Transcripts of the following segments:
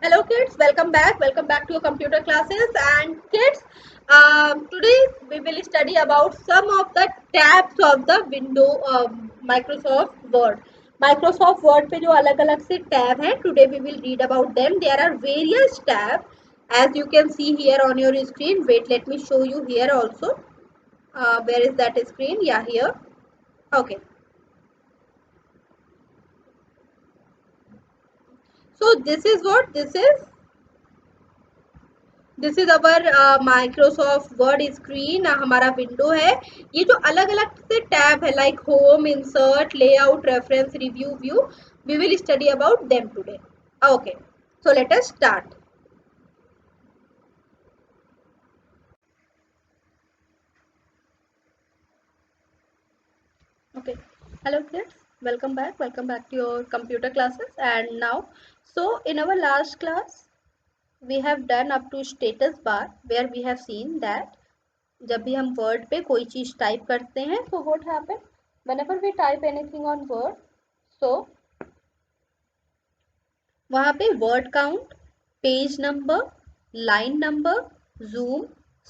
Hello kids, welcome back to your computer classes. And kids, today we will study about some of the tabs of the window Microsoft Word. Microsoft Word पे जो अलग अलग से tab है, today we will read about them. There are various tabs as you can see here on your screen. Wait, let me show you here also. Where is that screen? Yeah, here. Okay. So this is our Microsoft Word screen हमारा window है। ये जो अलग अलग से tab है like home, insert, layout, reference, review, view, we will study about them today. Okay, so let us start. Okay, hello kids, welcome back to your computer classes. And now, so in our last class we have done up to status bar where we have seen that जब भी हम word पे कोई चीज type करते हैं तो what happen whenever we type anything on word, so वहां पे word count, page number, line number, zoom,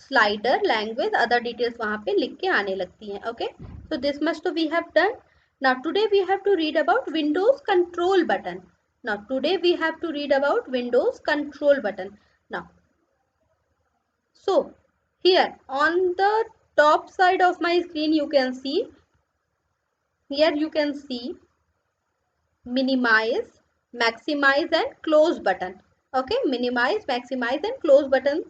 slider, language, other details वहां पे लिख के आने लगती हैं। ओके, सो दिस मच तो we have done. Now today we have to read about Windows control button. Now today we have to read about Windows control button. Now so here on the top side of my screen you can see, here you can see minimize, maximize and close button. Okay, minimize, maximize and close buttons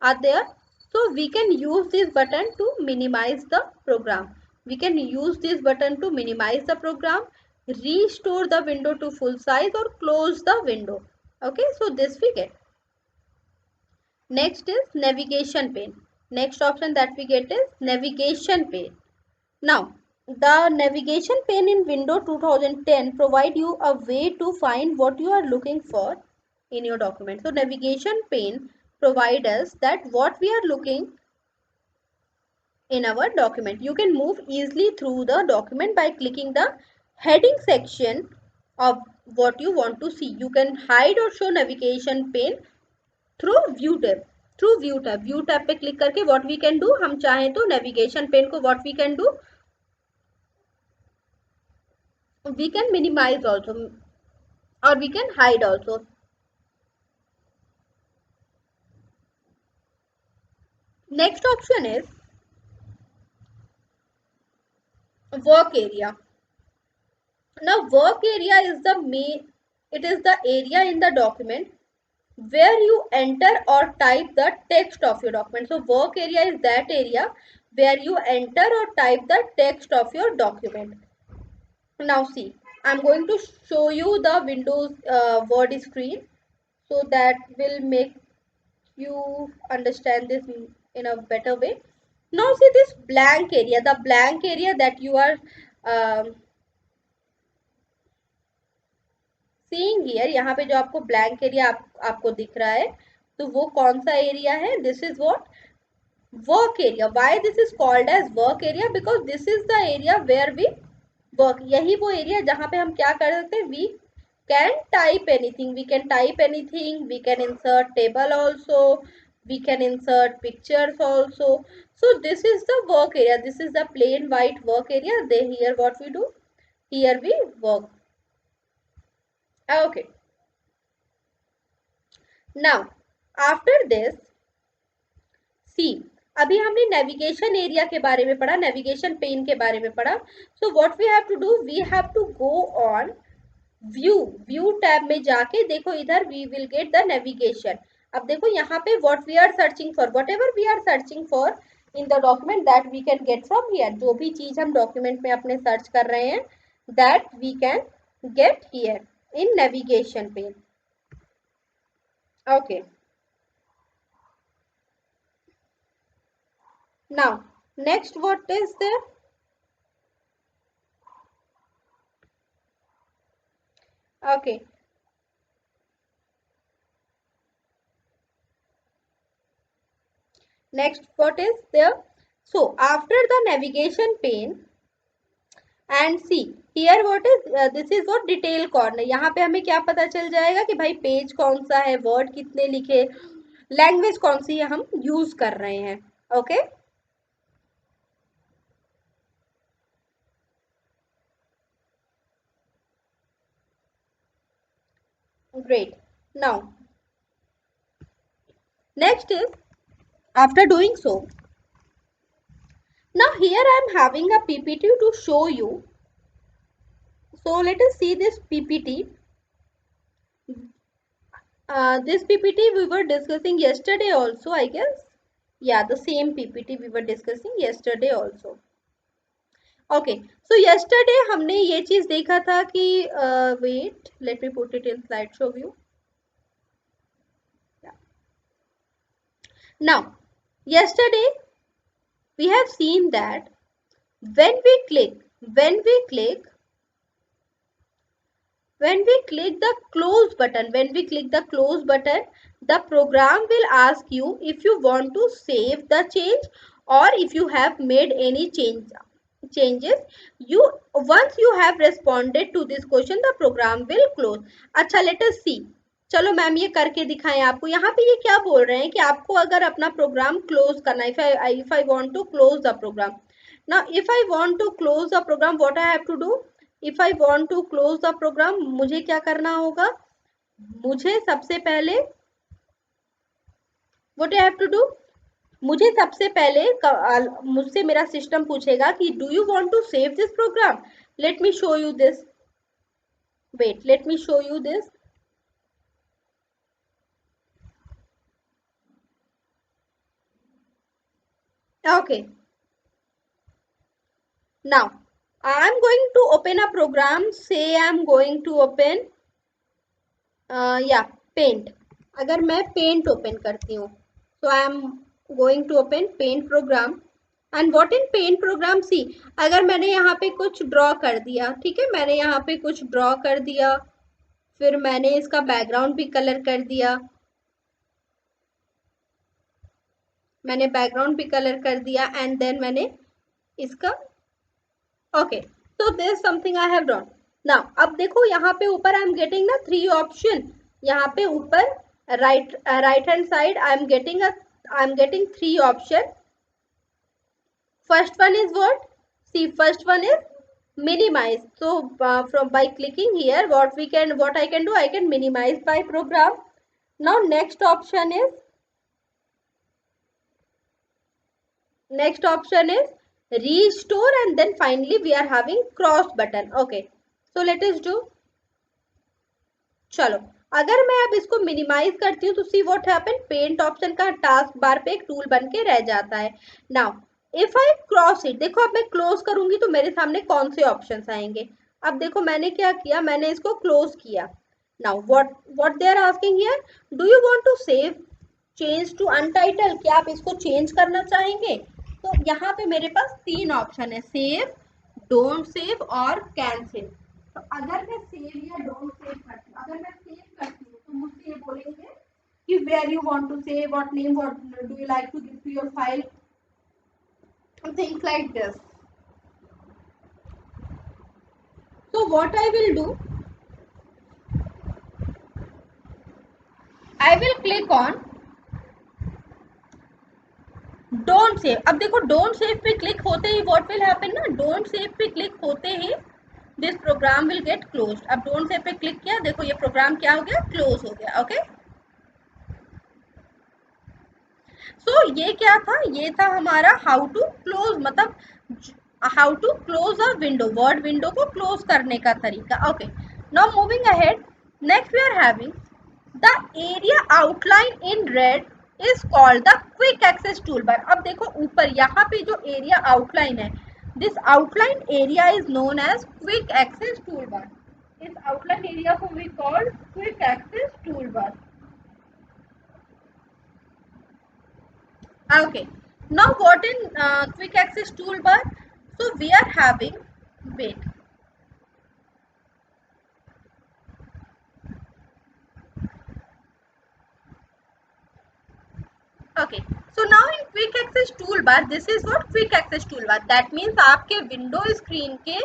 are there. So we can use this button to minimize the program. We can use this button to minimize the program, restore the window to full size or close the window. Okay, so this we get. Next is navigation pane. Next option that we get is navigation pane. Now, the navigation pane in Windows 2010 provide you a way to find what you are looking for in your document. So, navigation pane provide us that what we are looking in our document. You can move easily through the document by clicking the heading section of what you want to see. You can hide or show navigation pane through view tab, view tab पे click करके what we can do, हम चाहें तो navigation pane को what we can do, we can minimize also और we can hide also. Next option is work area. Now work area is the main, it is the area in the document where you enter or type the text of your document. So work area is that area where you enter or type the text of your document. Now see, I'm going to show you the Windows Word screen so that will make you understand this in a better way. Now see this blank area, the blank area that you are seeing here, यहाँ पे जो आपको blank area आपको दिख रहा है, तो वो कौन सा एरिया है? This is what? Work area. Why this is called as work area? Because this is the area where we work. यही वो एरिया जहाँ पे हम क्या कर सकते हैं? We can type anything. We can type anything. We can insert table also. We can insert pictures also. So this is the work area. This is the plain white work area. They here what we do? Here we work. Okay. Now after this, see, अभी हमने navigation area के बारे में पढ़ा, navigation pen के बारे में पढ़ा. So what we have to do, we have to go on view tab में जाके देखो इधर we will get the navigation. अब देखो यहाँ पे what we are searching for, whatever we are searching for in the document that we can get from here. जो भी चीज हम डॉक्यूमेंट में अपने सर्च कर रहे हैं that we can get here in navigation pane. Okay, now next what is there? Okay, next what is there? So after the navigation pane, and see here what is this is what detail corner. यहाँ पे हमें क्या पता चल जाएगा कि भाई page कौन सा है, वर्ड कितने लिखे, लैंग्वेज कौन सी है हम यूज कर रहे हैं। Okay great. Now next is after doing so, now here I am having a PPT to show you. So let us see this PPT. This PPT we were discussing yesterday also, I guess. Yeah, the same PPT we were discussing yesterday also. Okay, so yesterday हमने ये चीज देखा था कि wait, let me put it in slideshow view. Yeah. Now, yesterday we have seen that when we click, when we click when we click the close button, the program will ask you if you want to save the change or if you have made any changes. You once you have responded to this question, the program will close. अच्छा, let us see. चलो ma'am ये करके दिखाएं आपको। यहाँ पे ये क्या बोल रहे हैं कि आपको अगर अपना प्रोग्राम क्लोज करना है, if I want to close the program. Now if I want to close the program, what I have to do? If I want to close the program, मुझे क्या करना होगा? मुझे सबसे पहले what I have to do? मुझे सबसे पहले मुझसे मेरा सिस्टम पूछेगा कि do you want to save this program. Let me show you this, wait, let me show you this. Okay, now I am going to open a program. Say I am going to open yeah, paint. अगर मैं paint open करती हूँ, so I am going to open paint program. And what in paint program see, अगर मैंने यहाँ पे कुछ draw कर दिया, ठीक है, मैंने यहाँ पे कुछ ड्रॉ कर दिया, फिर मैंने इसका बैकग्राउंड भी कलर कर दिया, मैंने बैकग्राउंड भी कलर कर दिया एंड देन मैंने इसका okay, so this something I have drawn. Now अब देखो यहाँ पे ऊपर आई एम गेटिंग ना 3 ऑप्शन। यहाँ पे ऊपर right hand side I am getting 3 option. First one is what? See, first one is minimize. So from by clicking here, what I can do, I can minimize my program. Now next option is restore, and then finally we are having cross button. Okay, so let us do. चलो, अगर मैं अब इसको minimise करती हूँ तो see what happen, paint option का task bar पे एक टूल बन के रह जाता है। Now if I cross it, देखो अब मैं क्लोज करूंगी तो मेरे सामने कौन से ऑप्शंस आएंगे। अब देखो मैंने क्या किया, मैंने इसको क्लोज किया। Now what they are asking here, do you want to save change to untitled, क्या आप इसको चेंज करना चाहेंगे? तो यहाँ पे मेरे पास 3 ऑप्शन है, सेव, डोंट सेव और कैंसिल। तो अगर मैं सेव या डोंट सेव करती हूँ, अगर मैं सेव करती हूँ तो मुझसे ये बोलेंगे कि where you want to save, what name, what do you like to give to your file, things like this. So what I will do, I will click on don't save. अब देखो don't save पे click होते ही what will happen ना, don't save पे click होते ही this program will get close. अब डोंट सेव पे क्लिक किया, देखो ये प्रोग्राम क्या हो गया, क्लोज हो गया। ओके, सो ये क्या था, ये था हमारा हाउ टू क्लोज, मतलब how to close a window, word window को क्लोज करने का तरीका। Okay, now moving ahead, next we are having the area outline in red is called the quick access tool bar. अब देखो ऊपर यहाँ पे जो एरिया आउटलाइन है, this outline area is known as quick access tool bar. इस outline area को we called quick access tool bar. Okay, now what in quick access toolbar? So we are having, wait, okay, so now in quick access toolbar, this is what quick access toolbar, that means आपके window screen के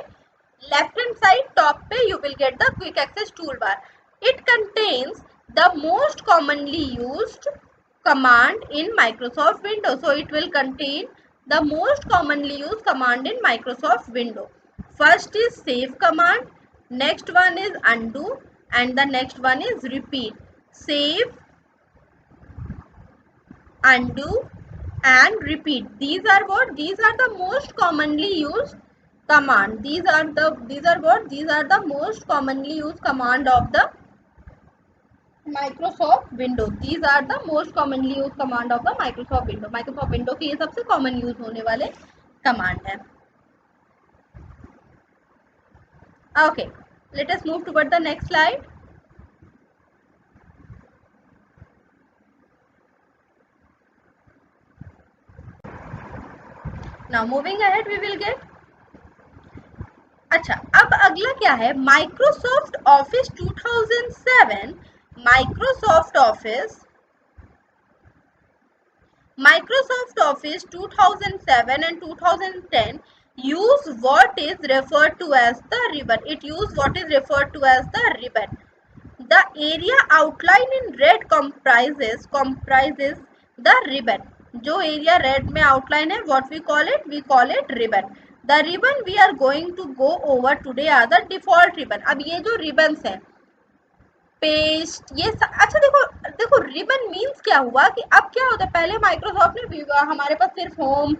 Left hand side top पे you will get the quick access toolbar. It contains the most commonly used command in Microsoft Windows. So it will contain the most commonly used command in Microsoft Windows. First is save command, next one is undo, and the next one is repeat. Save, undo, and repeat. These are what? These are the most commonly used command. These are the most commonly used command of the Microsoft Windows. These are the most commonly used command of the Microsoft Windows. Microsoft Windows के ये सबसे common use होने वाले command है. Okay, let us move toward the next slide. Now moving ahead, we will get. अच्छा, अब अगला क्या है? Microsoft office 2007, Microsoft office Microsoft Office 2007 and 2010 use what is referred to as the ribbon. It use what is referred to as the ribbon. The area outlined in red comprises the ribbon. जो area red में outline है, what we call it ribbon. The ribbon we are going to go over today are the default ribbon. अब ये जो ribbons है, paste, ये अच्छा देखो देखो रिबन मींस क्या हुआ कि अब क्या होता है, पहले माइक्रोसॉफ्ट ने हमारे पास सिर्फ होम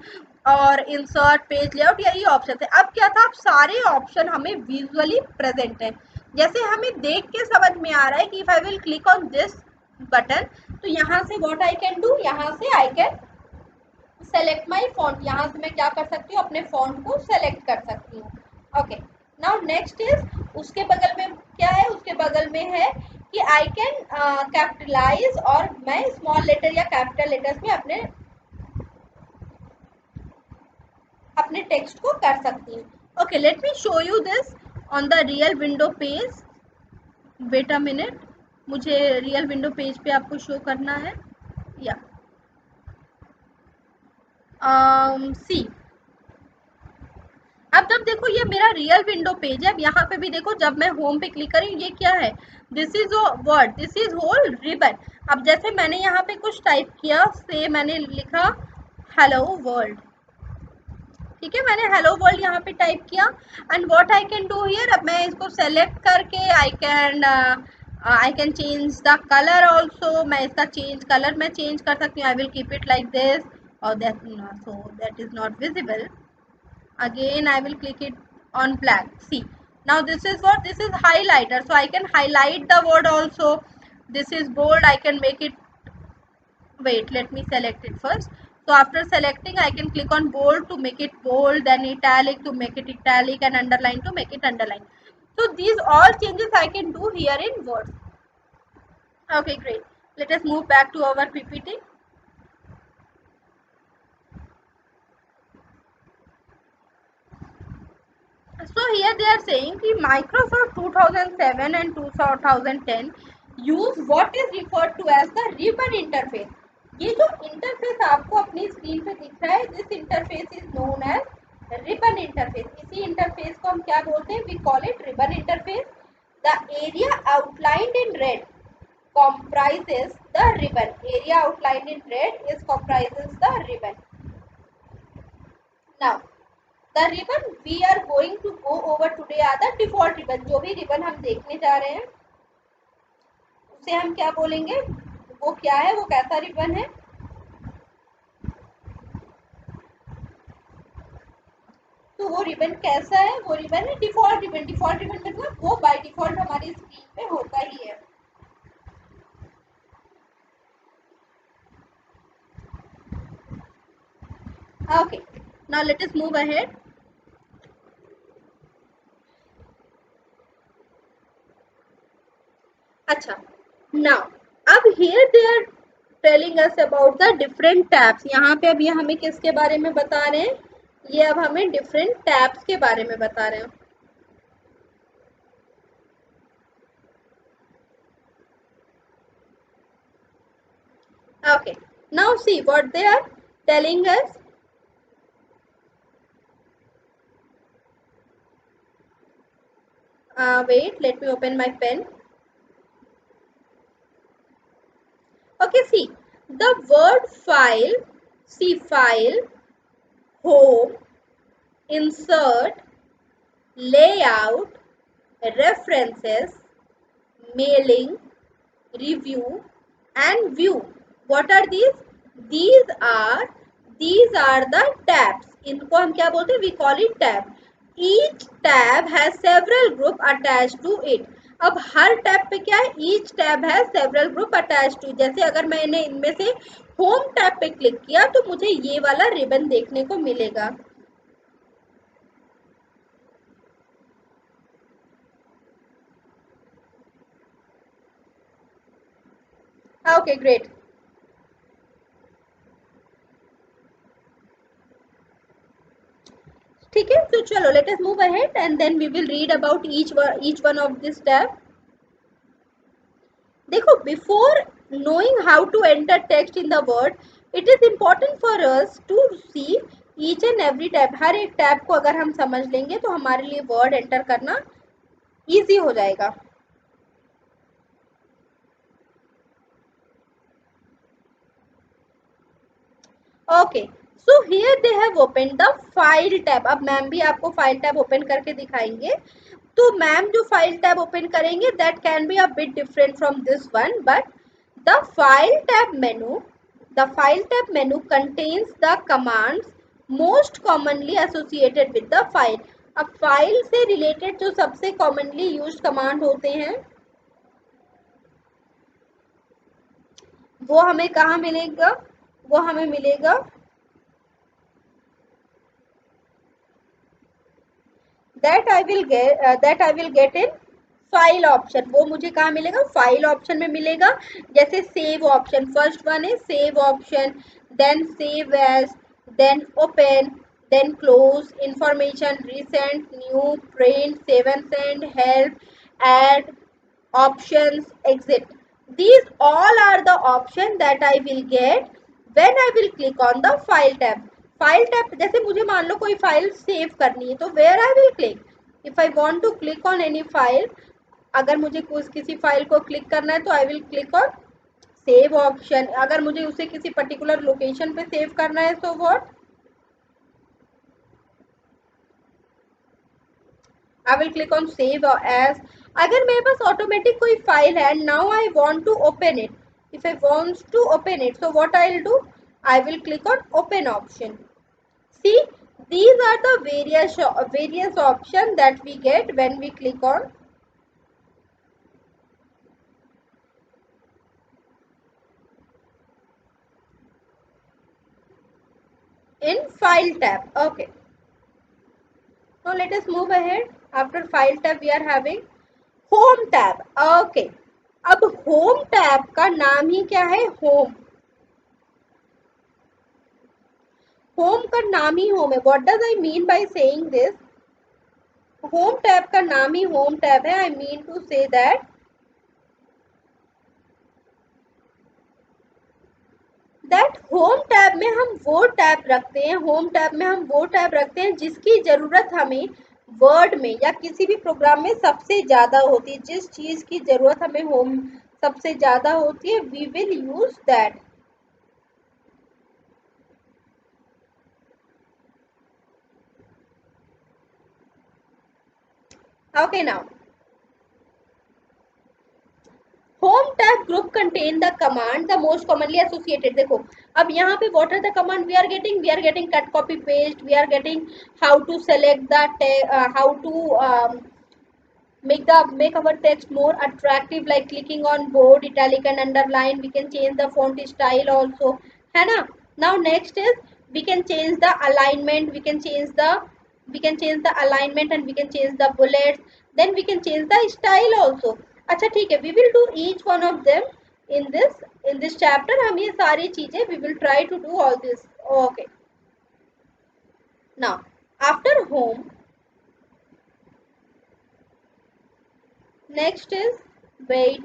और इंसर्ट पेज लेआउट यही ऑप्शन थे. अब क्या था, अब सारे ऑप्शन हमें विजुअली प्रेजेंट है. जैसे हमें देख के समझ में आ रहा है कि if I will click on this button, तो यहाँ से व्हाट आई कैन डू, यहाँ से I can select my font. यहाँ से मैं क्या कर सकती हूँ, अपने फॉन्ट को सेलेक्ट कर सकती हूँ. ओके, नाउ नेक्स्ट इज, उसके बगल में क्या है, उसके बगल में है कि आई कैन कैपिटलाइज, और मैं स्मॉल लेटर या कैपिटल लेटर्स में अपने टेक्स्ट को कर सकती हूँ. Okay, let me show you this on the real window page. Wait a minute, मुझे रियल विंडो पेज पे आपको शो करना है. या सी, अब जब देखो ये मेरा रियल विंडो पेज है. अब यहाँ पे भी देखो, जब मैं होम पे क्लिक करी, ये क्या है, this is Word, this is whole ribbon. अब जैसे मैंने यहाँ पे कुछ टाइप किया, से मैंने लिखा हेलो वर्ल्ड. ठीक है, मैंने हेलो वर्ल्ड यहाँ पे टाइप किया. And what I can do here, अब मैं इसको सेलेक्ट करके I can change the colour also. मैं इसका कलर मैं चेंज कर सकती हूँ. I will keep it like this, और that is not visible. Again I will click it on black. See, now this is what, this is highlighter, so I can highlight the word also. This is bold, I can make it, wait, let me select it first. So after selecting, I can click on bold to make it bold, then italic to make it italic, and underline to make it underline. So these all changes I can do here in Word. Okay, great. Let us move back to our PPT. So here they are saying कि Microsoft 2007 and 2010 use what is referred to as the ribbon interface. ये जो interface आपको अपनी screen पे दिख रहा है, this interface is known as ribbon interface. इसी इंटरफेस को हम क्या बोलते हैं, we call it ribbon interface. The area outlined in red comprises the ribbon. Area outlined in red is comprises the ribbon. Now the ribbon we are going to go over today are the default ribbon. जो भी ribbon हम देखने जा रहे हैं उसे हम क्या बोलेंगे, वो क्या है, वो कैसा ribbon है. तो वो ribbon कैसा है, वो ribbon है default ribbon. default ribbon मतलब वो by default हमारी स्क्रीन पे होता ही है. Okay, now let us move ahead. अच्छा, now अब here they are telling us about the different tabs. यहाँ पे अब ये हमें किसके बारे में बता रहे हैं, ये अब हमें different tabs के बारे में बता रहे हैं. Okay, now see what they are telling us. wait, let me open my pen. Okay, see, the word file, see file, home, insert, layout, references, mailing, review and view. What are these? these are these are the tabs. इनको हम क्या बोलते हैं? We call it tab. Each tab has several group attached to it. अब हर tab पे क्या है? Each tab has several group attached to it. जैसे अगर मैंने इनमें से होम टैब पे क्लिक किया तो मुझे ये वाला रिबन देखने को मिलेगा. Okay, great. ठीक है, तो चलो let us move ahead and then we will read about each one of this tab. देखो, before knowing how to enter text in the word, it is important for us to see each and every tab. हर एक tab को अगर हम समझ लेंगे तो हमारे लिए वर्ड एंटर करना इजी हो जाएगा. Okay, so here they have open the file tab. अब मैम भी आपको फाइल टैब ओपन करके दिखाएंगे. तो मैम जो फाइल टैब ओपन करेंगे that can be a bit different from this one, but the file tab menu contains the commands most commonly associated with the file. अब file से related जो सबसे commonly used command होते हैं वो हमें कहाँ मिलेगा? वो हमें मिलेगा that I will get in file option. वो मुझे कहाँ मिलेगा? फाइल ऑप्शन में मिलेगा. जैसे सेव ऑप्शन, फर्स्ट वन है save option, then save as, then open, then close, information, recent, new, print, save and send, help, add, options, exit. These all are the options that I will get when I will click on the file tab. File tab, जैसे मुझे मान लो कोई file save करनी है तो where I will click? If I want to click on any file, अगर मुझे किसी फाइल को क्लिक करना है तो I will click on save option. अगर मुझे उसे किसी पर्टिकुलर लोकेशन पे सेव करना है तो what? I will click on save as. अगर मेरे पास ऑटोमेटिक कोई फाइल है, now I want to open it. If I want to open it, so what I will do? I will click on open option. See, these are the various options that we get when we click on in file tab. Okay, now let us move ahead. After file tab we are having home tab. Okay, अब home tab का नाम ही क्या है? Home. Home का नाम ही home है. What does I mean by saying this? Home tab का नाम ही होम टैब है. I mean to say that home tab में हम वो टैब रखते हैं, होम टैब में हम वो टैब रखते हैं जिसकी जरूरत हमें वर्ड में या किसी भी प्रोग्राम में सबसे ज्यादा होती है. जिस चीज की जरूरत हमें होम सबसे ज्यादा होती है, we will use that. Okay, now home tab group contain the command the most commonly associated. देखो, अब यहाँ पे what are the command we are getting? We are getting cut copy paste, we are getting how to select the how to make our text more attractive, like clicking on bold, italic and underline. We can change the font style also, है ना? Now next is we can change the alignment, we can change the alignment and we can change the bullets. Then we can change the style also. अच्छा ठीक है, we will do each one of them in this chapter. हम ये सारी चीजें we will try to do all this. Okay, now after home, next is wait.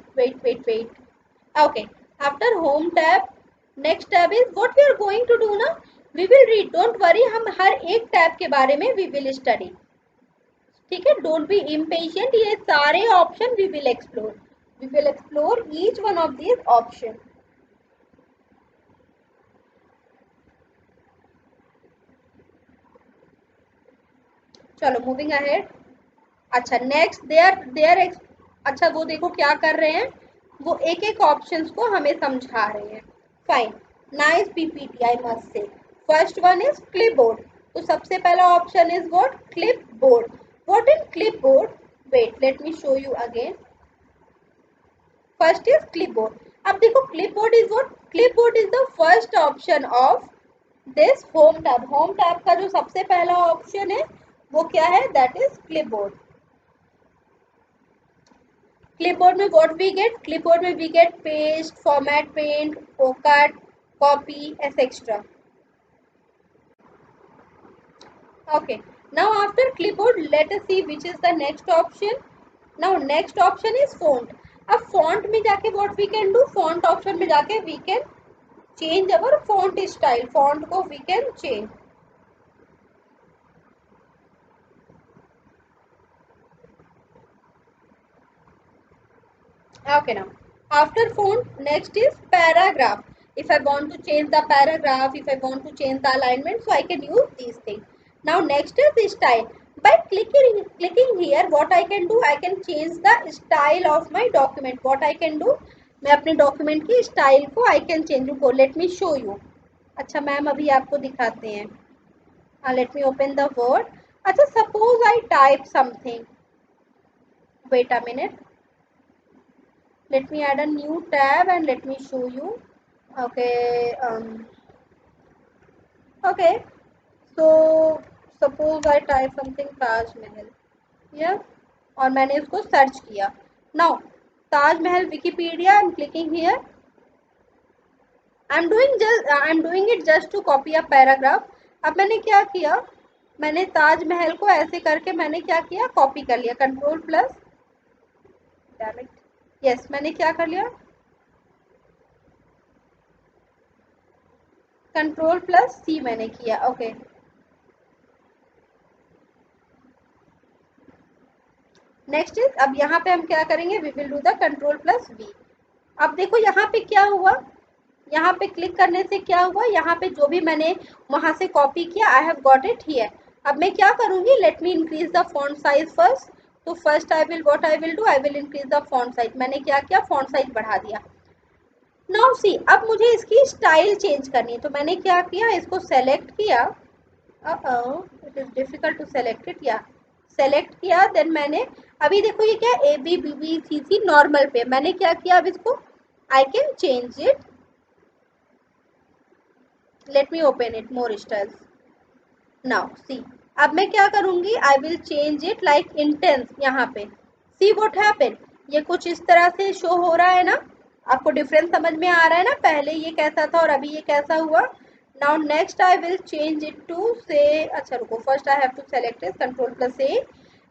Okay, after home tab, next tab is what we are going to do ना? We will read. Don't worry, हम हर एक tab के बारे में we will study. ठीक है, don't be impatient, ये सारे option we will explore each one of these option. चलो मूविंग अहेड। अच्छा नेक्स्ट देयर अच्छा वो देखो क्या कर रहे हैं, वो एक एक ऑप्शंस को हमें समझा रहे हैं। Fine, nice PPT I must say. First one is clipboard, तो सबसे पहला option is what, clipboard. What is clipboard, wait let me show you again. First is clipboard. अब देखो clipboard is what, clipboard is the first option of this home tab. Home tab का जो सबसे पहला option है वो क्या है, दैट इज क्लिपबोर्ड। क्लिपबोर्ड में व्हाट वी गेट, क्लिपबोर्ड में we gate paste, format, paint, cut, copy etcetera. Okay, now after clipboard let us see which is the next option. Now next option is font. अब font में जाके what we can do, font option में जाके we can change our font style, font को we can change. Okay, now after font next is paragraph. If I want to change the paragraph, if I want to change the alignment, so I can use these things. Now next is the style. By clicking here, what I can do, I can change the style of my document. What I can do, मैं अपने document की style को I can change. रुको, let me show you. अच्छा ma'am अभी आपको दिखाते हैं. Let me open the word. अच्छा suppose I type something. Wait a minute. Let me add a new tab and let me show you. Okay. Okay. So suppose I type something Taj Mahal. Yeah. और मैंने इसको search किया. Now Taj Mahal Wikipedia. I'm clicking here. I'm doing it just to copy a paragraph. अब मैंने क्या किया, मैंने ताज महल को ऐसे करके मैंने क्या किया, कॉपी कर लिया. कंट्रोल प्लस, यस मैंने क्या कर लिया, कंट्रोल प्लस सी मैंने किया. ओके नेक्स्ट इज, अब यहाँ पे हम क्या करेंगे, we will do the control plus V. अब देखो यहाँ पे क्या हुआ, यहाँ पे क्लिक करने से क्या हुआ, यहाँ पे जो भी मैंने वहां से कॉपी किया, I have got it here. अब मैं क्या करूंगी, let me increase the font size first. तो first I will what I will do, I will increase the font size. मैंने क्या किया, फॉन्ट साइज बढ़ा दिया. नाउ सी, अब मुझे इसकी स्टाइल चेंज करनी है, तो मैंने क्या किया, इसको सेलेक्ट किया. It is difficult to select it. या सेलेक्ट किया, देन मैंने अभी देखो ये क्या, A B B B C C normal पे मैंने क्या किया, अब इसको I can change it. Let me open it more styles. Now see, अब मैं क्या करूंगी, I will change it like intense. यहाँ पे सी व्हाट हैपेंड, ये कुछ इस तरह से शो हो रहा है ना, आपको डिफरेंस समझ में आ रहा है ना, पहले ये कैसा था और अभी ये कैसा हुआ. Now next I will change it to say, अच्छा रुको, first I have to select it, control plus A,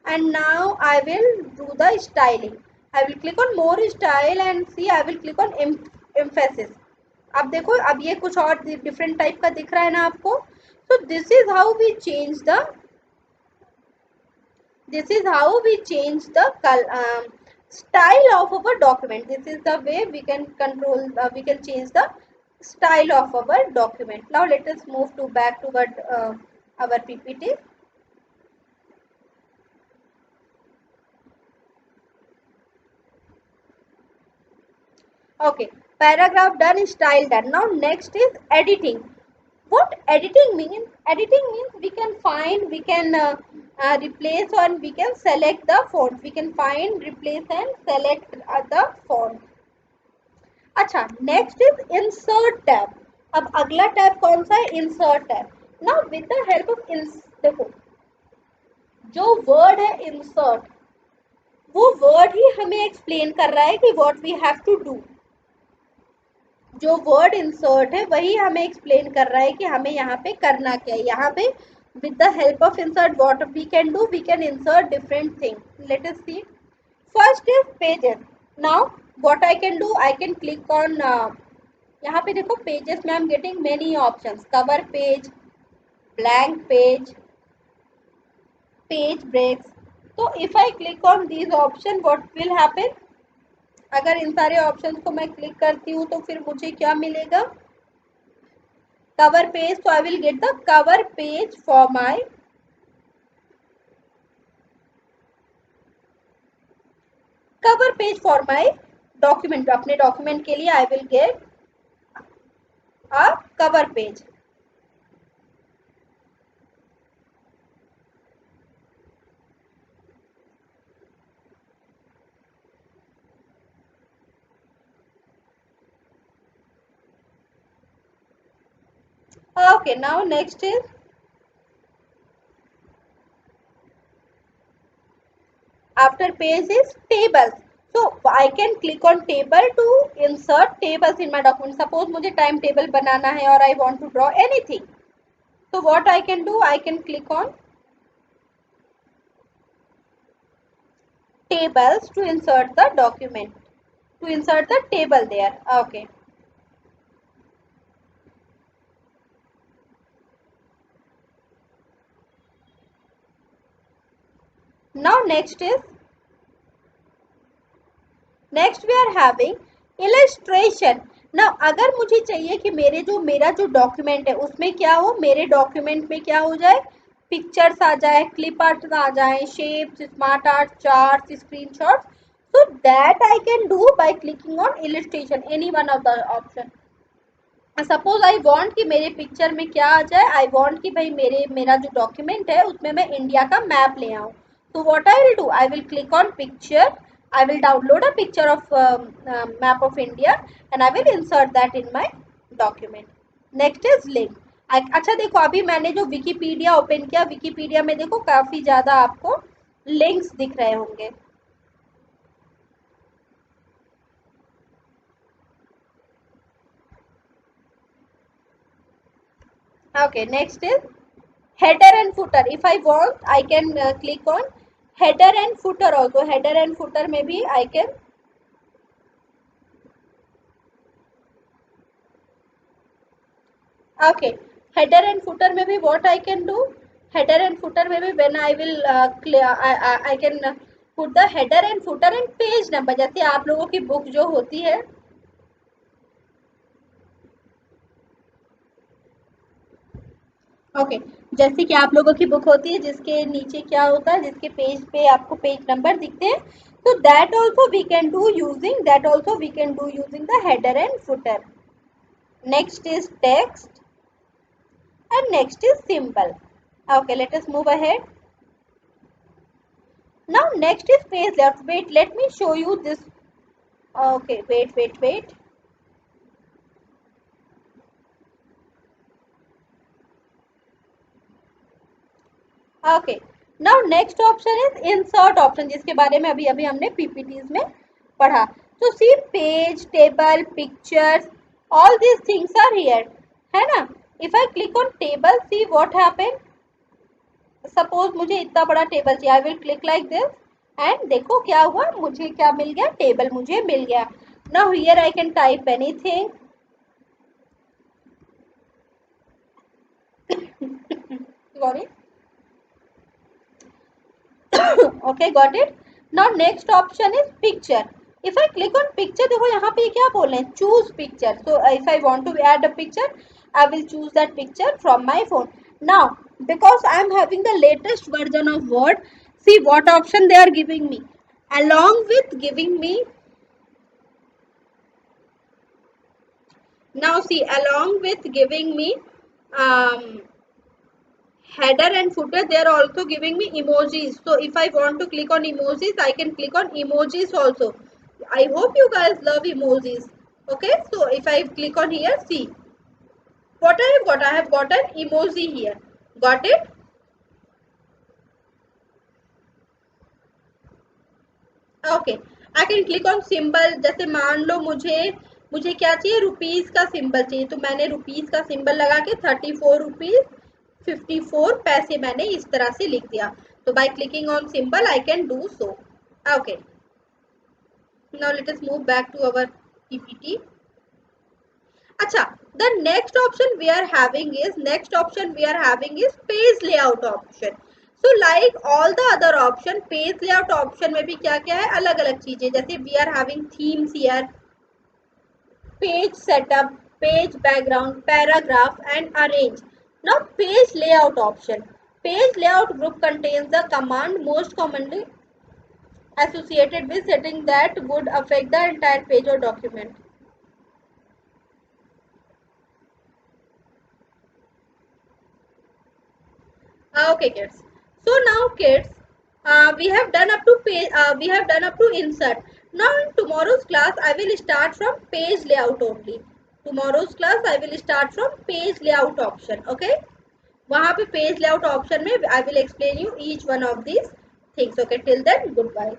and now I will do the styling. I will click on more style and see I will click on emphasis. अब देखो अब ये कुछ और different type का दिख रहा है ना आपको. So this is how we change the style of our document. This is the way we can control, we can change the style of our document. Now let us move to back toward our PPT. Okay, paragraph done, style done. Now next is editing. What editing means, editing means we can find, we can replace, or we can select the font. We can find, replace and select the font. अच्छा next is insert tab. अब अगला tab कौन सा है, insert tab. Now with the help of देखो जो word है insert, वो वर्ड ही हमें एक्सप्लेन कर रहा है कि what we have to do. जो वर्ड इंसर्ट है वही हमें एक्सप्लेन कर रहा है कि हमें यहाँ पे करना क्या है. यहाँ पे with the help of insert what we can do, we can insert different things. Let us see. First is pages. Now what I can do, I can click on यहाँ पे देखो pages में I'm getting many options. Cover page, blank page, page breaks, तो if I click on this option what will happen, अगर इन सारे options को मैं click करती हूँ तो फिर मुझे क्या मिलेगा, कवर पेज. तो I will get the cover page for my cover page for my document. अपने डॉक्यूमेंट के लिए I will get a cover page. Okay, now next is after page is tables. So I can click on table to insert tables in my document. Suppose मुझे time table बनाना है और I want to draw anything. So what I can do, I can click on tables to insert the document, to insert the table there. Okay. Now next we are having illustration. Now अगर मुझे चाहिए कि मेरा जो document है उसमें क्या हो, मेरे डॉक्यूमेंट में क्या हो जाए, पिक्चर्स आ जाए, क्लिप आर्ट आ जाए, shapes, smart art, charts, screenshots. So that I can do by clicking on illustration, any one of the option. Suppose I want कि मेरे पिक्चर में क्या आ जाए, आई वॉन्ट कि भाई मेरा जो डॉक्यूमेंट है उसमें मैं इंडिया का मैप ले आऊँ. तो what I will do, I will click on picture, I will download a picture of map of India and I will insert that in my document. Next is link. अच्छा देखो, अभी मैंने जो Wikipedia open किया, Wikipedia में देखो काफी ज्यादा आपको लिंक्स दिख रहे होंगे. Okay, next is header and footer. If I want, I can click on header and footer also. Header and footer में भी I can. Okay, header and footer में भी what I can do, header and footer में भी when I will I can put the header and footer and page number. जैसे आप लोगों की बुक जो होती है, ओके जैसे कि आप लोगों की बुक होती है जिसके नीचे क्या होता है, जिसके पेज पे आपको पेज नंबर दिखते हैं, तो that also we can do using the header and footer. Next is text and next is symbol. Okay, let us move ahead. Now next is page layout. Wait, let me show you this. Okay, wait. Okay, now next option is insert option, जिसके बारे में अभी हमने PPTs में पढ़ा. So see, page, table, pictures, all these things are here, है ना. If I click on table, see what happened. Suppose मुझे इतना बड़ा टेबल चाहिए, आई will click like this and देखो क्या हुआ, मुझे क्या मिल गया, टेबल मुझे मिल गया. Now here I can type anything. Sorry. Okay, got it. Now next option is picture. If I click on picture, देखो यहाँ पे क्या बोल रहे हैं, choose picture. So if I want to add a picture, I will choose that picture from my phone. Now, because I am having the latest version of Word, see what option they are giving me. Along with giving me, now see, along with giving me um, header and footer, they are also giving me emojis. So if I want to click on emojis, I can click on emojis also. I hope you guys love emojis. Okay, so if I click on here, see what I have got. I have got an emoji here. Got it? Okay, I can click on symbol. जैसे मान लो मुझे क्या चाहिए, rupees का symbol चाहिए, तो मैंने rupees का सिंबल लगा के 34 रुपीज 54 पैसे मैंने इस तरह से लिख दिया. तो by clicking on symbol I can do so. Okay, now let us move back to our PPT. अच्छा, the next option we are having is page layout option. So like all the other option, page layout option में भी क्या क्या है, अलग अलग चीजें, जैसे we are having themes here, page setup, page background, paragraph and arrange. Now page layout option. Page layout group contains the command most commonly associated with setting that would affect the entire page or document. Okay, kids. So now, kids, we have done up to page. We have done up to insert. Now in tomorrow's class, I will start from page layout only. Tomorrow's class, I will start from page layout option. Okay. वहाँ पे page layout option में I will explain you each one of these things. Okay, till then good bye.